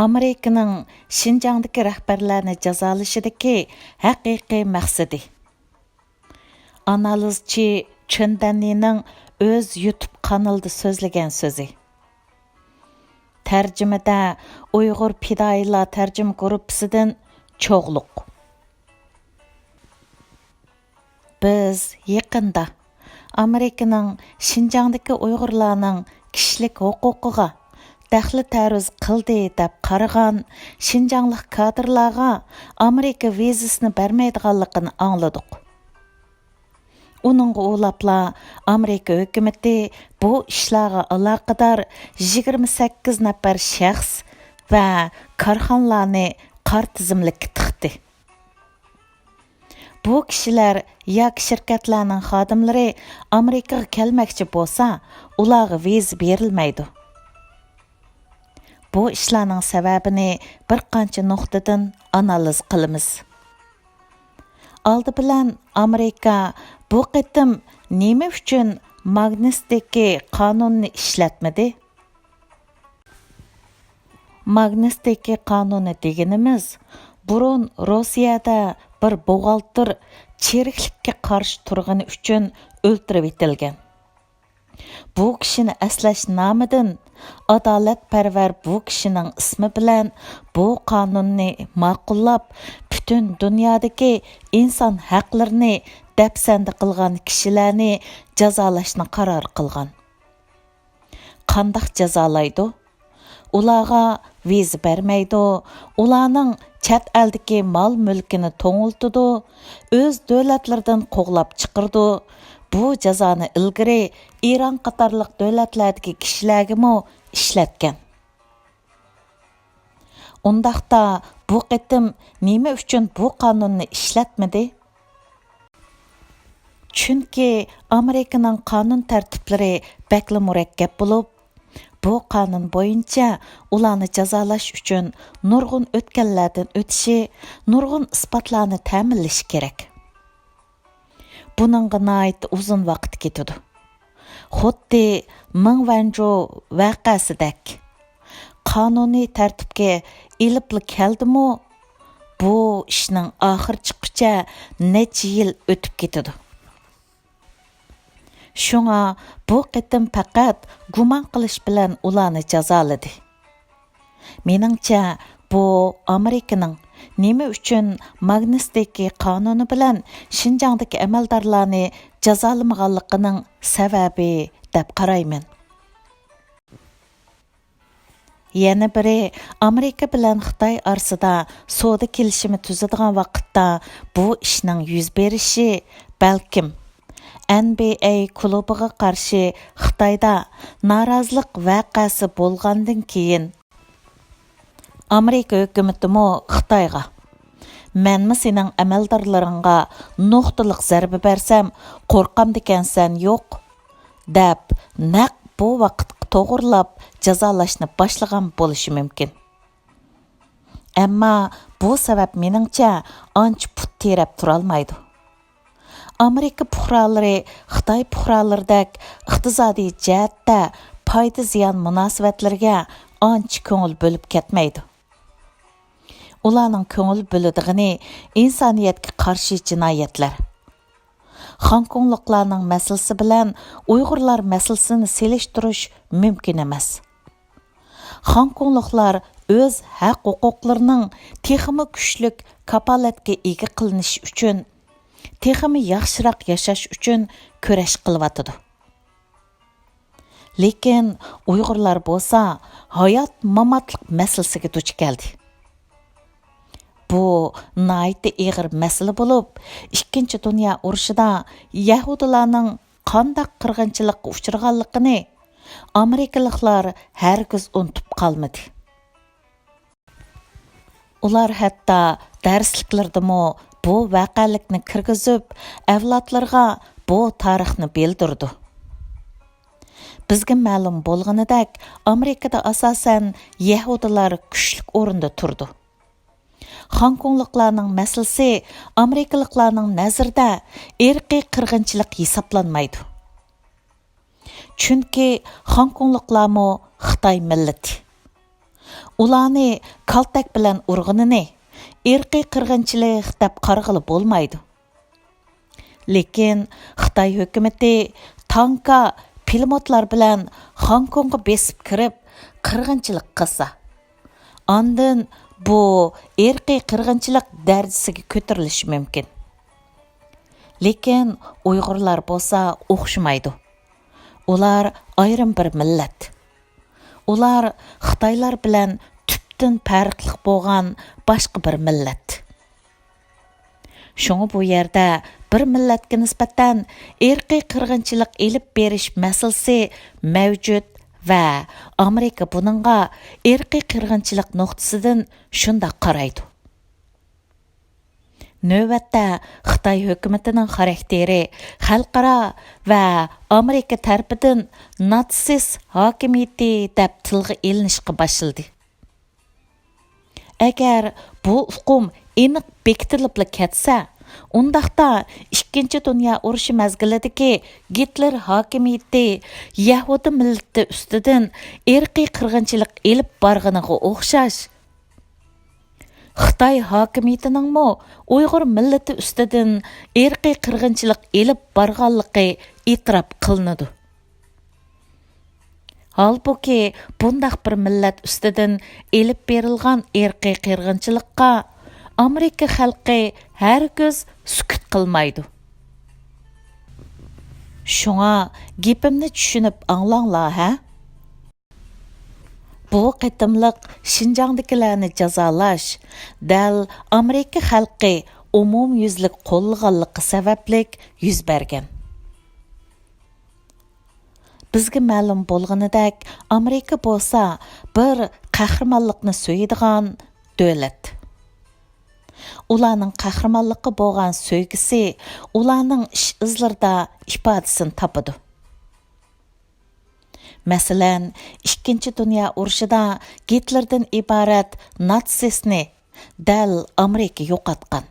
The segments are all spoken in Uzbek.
ئامېرىكىنىڭ شىنجاڭدىكى رەھبەرلەرنى جازالىشىدىكى ھەقىقىي مەقسىدى. ئانالىزچى چېندەننىنىڭ o'z YouTube kanalida so'zlagan so'zi. Terjimada Uyg'ur fidoyilar terjima gruppasidan Choghluq. Biz yaqinda ئامېرىكىنىڭ شىنجاڭدىكى Uyg'urlarning kishilik huquqiga daxli taruz qildi deb qaragan شىنجاڭلىق kadrlarga Amerika vizasini bermaydiganligini angladik. Uningga ulapla Amerika hökuməti bu ishlarga aloqador 28 nafar shaxs va korxonalarni qor tizimlikka tiqdi. Bu kishilar yoki shirkatlarning xodimlari Amerikaga kelmoqchi bo'lsa, ularga viza berilmaydi. Bu ishlarning sababini bir qancha nuqtadan analiz qilamiz. Oldi bilan Amerika bu qitim nima uchun Magnitsidagi qonunni ishlatmadi? Magnitsidagi qonuni deganimiz burun Rossiyada bir buğaltır cheriklikka qarshi turgani uchun o'ltirib etilgan. Bu kishini aslash nomidan adolatparvar bu kishining ismi bilan bu qonunni ma'qullab, butun dunyodagi inson haqlarini dafsanda qilgan kishilarni jazolashni qaror qilgan. Qandoq jazolaydi? Ularga viza bermaydi, ularning chet eldagi mol mulkini to'ngiltidi, o'z davlatlaridan qo'g'lab chiqirdi. Bu jazoni ilgari Iran qatorliq davlatlardagi kishilarga ishlatgan. Undaqda bu qitim nima uchun bu qonunni ishlatmadi? Chunki Amerikaning qonun tartiblari bakla murakkab bo'lib, bu qonun bo'yicha ularni jazolash uchun nurg'un o'tganlardan o'tishi, nurg'un isbotlarni ta'minlash kerak. Buningga nihoyat uzun vaqt ketadi. Xuddi Mingvanjo voqeasidek qonuniy tartibga ilibli keldimi, bu ishning oxir chiqquncha necha yil o'tib ketadi. Shunga bu qitim faqat gumon qilish bilan ularni jazoladi. Meningcha bu Amerikaning nima uchun Magnitsidagi qonuni bilan Xinjiangdagi amaldorlarni jazolamaganligining sababi deb qarayman. Yana biri Amerika bilan Xitoy orasida savdo kelishimi tuzadigan vaqtda bu ishning yuz berishi balkim NBA klubiga qarshi Xitoyda norozilik voqeasi bo'lgandan keyin Amerika hökuməti Xitoyga "Mənmi sening amaldorlaringga nuqtaliq zarba bersam, qo'rqam dekansan yo'q" deb naq bu vaqtga to'g'rilab jazolashni boshlagan bo'lishi mumkin. Ammo bu sabab meningcha ancha put terab turolmaydi. Amerika puhralari Xitoy puhralaridek iqtisodiy jihatda foyda ziyon munosabatlarga ancha ko'ngil bo'lib ketmaydi. Ularning ko'ngil bo'ladigini insoniyatga qarshi jinoyatlar. Xonkongliqlarning masalasi bilan Uyg'urlar masalasini selishtirish mumkin emas. Xonkongliqlar o'z haq-huquqlarining texmi kuchlik kapolatga ega qilinish uchun, texmi yaxshiroq yashash uchun kurash qilyotidi. Lekin Uyg'urlar bo'lsa hayot mamotlik masalasiga duch keldi. Bu nihoyat og'ir masala bo'lib, 2 dunyo urushida Yahudilarning qanday qirg'inchilikqa uchraganligini Amerikaliklar hargiz unutib qolmadi. Ular hatto darsliklardami bu voqelikni kirgizib, avlodlarga bu tarixni bildirdi. Bizga ma'lum bo'lganidek, Amerikada asosan Yahudilar kuchli o'rinda turdi. Xonkongliqlarning masalasi Amerikaliklarning nazarida irqiy qirg'inchilik hisoblanmaydi. Chunki Xonkongliqlar Xitoy millati. ularni kaltak bilan urg'inini irqiy qirg'inchilik deb qarag'ili bo'lmaydi. Lekin Xitoy hukumati tanka pilotlar bilan Hong Kongga besib kirib qirg'inchilik qilsa, ondan bu irqiy qirg'inchilik darajasiga ko'tarilishi mumkin. Lekin Uyg'urlar bo'lsa o'xshamaydi. Ular ayrim bir millat. Ular Xitoylar bilan tubdan farqli bo'lgan boshqa bir millat. Şoňa bu yerda bir millatga nisbatan irqiy qirg'inchilik elib berish masalasi mavjud va Amerika buningga irqiy qirg'inchilik nuqtasidan shunday qaraydi. Növbətdə Xitay hökumətinin xarakteri xalqara və Amerika tərəfindən natsist hakimiyyəti deyə tilgə ilinishqə başladı. Əgər bu uqum aniq bekitilib ketsə, undaqda 2-ci Dünya urushi məzgilidəki Hitler hakimiyyəti Yahudi millati üstüdən irqiy qirg'inchilik elib barğınığa oxşaş, Xitay hakimiyyətining Uyghur millati üstüdən irqiy qirg'inchilik elib barğanlığı e'tirof qilinadi. Halbuki bundaq bir millat üstüdən elib berilgan irqiy qirg'inchilikqa Amerika xalqi hargiz sukut qilmaydi. Şoňa gepimni tushunib anlanglar, ha? Bu qitimliq Şinjangdakilarni jazalash dal Amerika xalqi umumyuzlik qo'llaganligi sabablik yuz bergan. Bizga ma'lum bo'lganidek, Amerika bo'lsa bir qahramonlikni so'yadigan davlat. Ularning qahramonlikqa bo'lgan so'ygisi ularning ish izlarida ifodasini topadi. Masalan, 2-ci Dünya urushida Hitlerdan iborat natsistni dal Amerika yo'qotgan.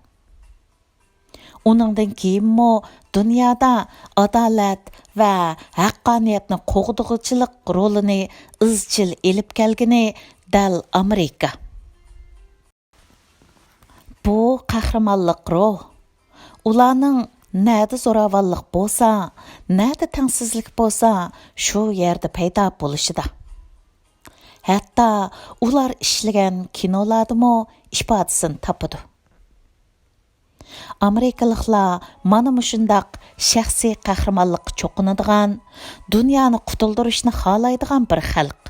Uningdan keyinmi dunyoda adolat va haqqoniyatni qo'g'dug'ichilik rolini izchil elib kelgani dal Amerika. Bu qahramonlik ruh ularning näde zo'ravonlik bo'lsa, näde tengsizlik bo'lsa, shu yerda paydo bo'lishida. Hatto ular ishlagan kinolardimi ifodasini topadi. Amerikaliklar mana shundaq shaxsiy qahramonlikqa cho'qinadigan, dunyoni qutuldirishni xohlaydigan bir xalq.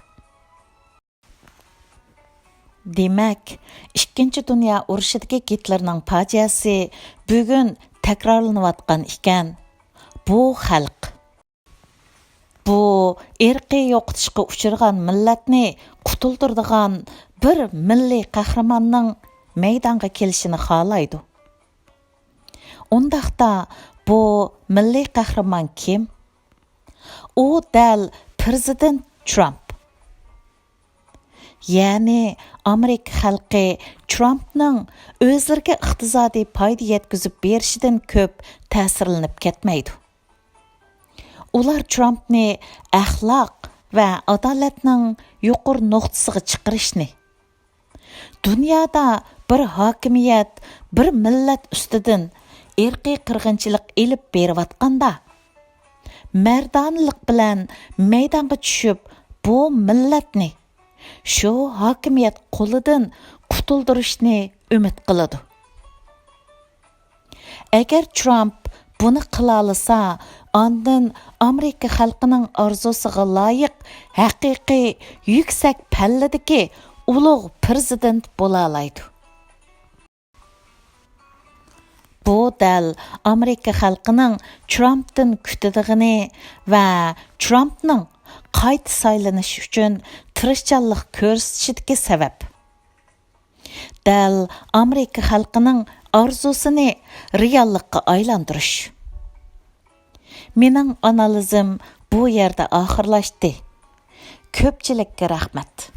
Demak, 2-ci Dünya urushidagi Hitlerning fojiasi bugun takrorlanayotgan ekan. Bu xalq, bu irqiy yo'qotishga uchragan millatni qutuldiradigan bir milliy qahramonning maydonga kelishini xohlaydi. Undaqda bu milliy qahramon kim? U dal Prezident Trump. Ya'ni Amerika xalqi Trumpning o'zlariga iqtisodiy foyda yetkazib berishidan ko'p ta'sirlanib ketmaydi. Ular Trumpni axloq va adolatning yuqori nuqtasiga chiqarishni, dunyoda bir hokimiyat, bir millat ustidan irqiy qirg'inchilik elib berayotganda, mardonlik bilan maydonga tushib bu millatni shu hokimiyat qo'lidan qutuldirishni umid qiladi. Agar Trump buni qila olsa, ondan Amerika xalqining orzusiga loyiq haqiqiy yuksak palladagi ulug' prezident bo'la oladi. Bu dal Amerika xalqining Trumpdan kutadigini va Trumpning qayta saylanish uchun tirishchanlik ko'rsatishidagi sabab. Dal Amerika xalqining orzusini reallikqa aylantirish. Mening analizim bu yerda oxirlashdi. Ko'pchilikka rahmat.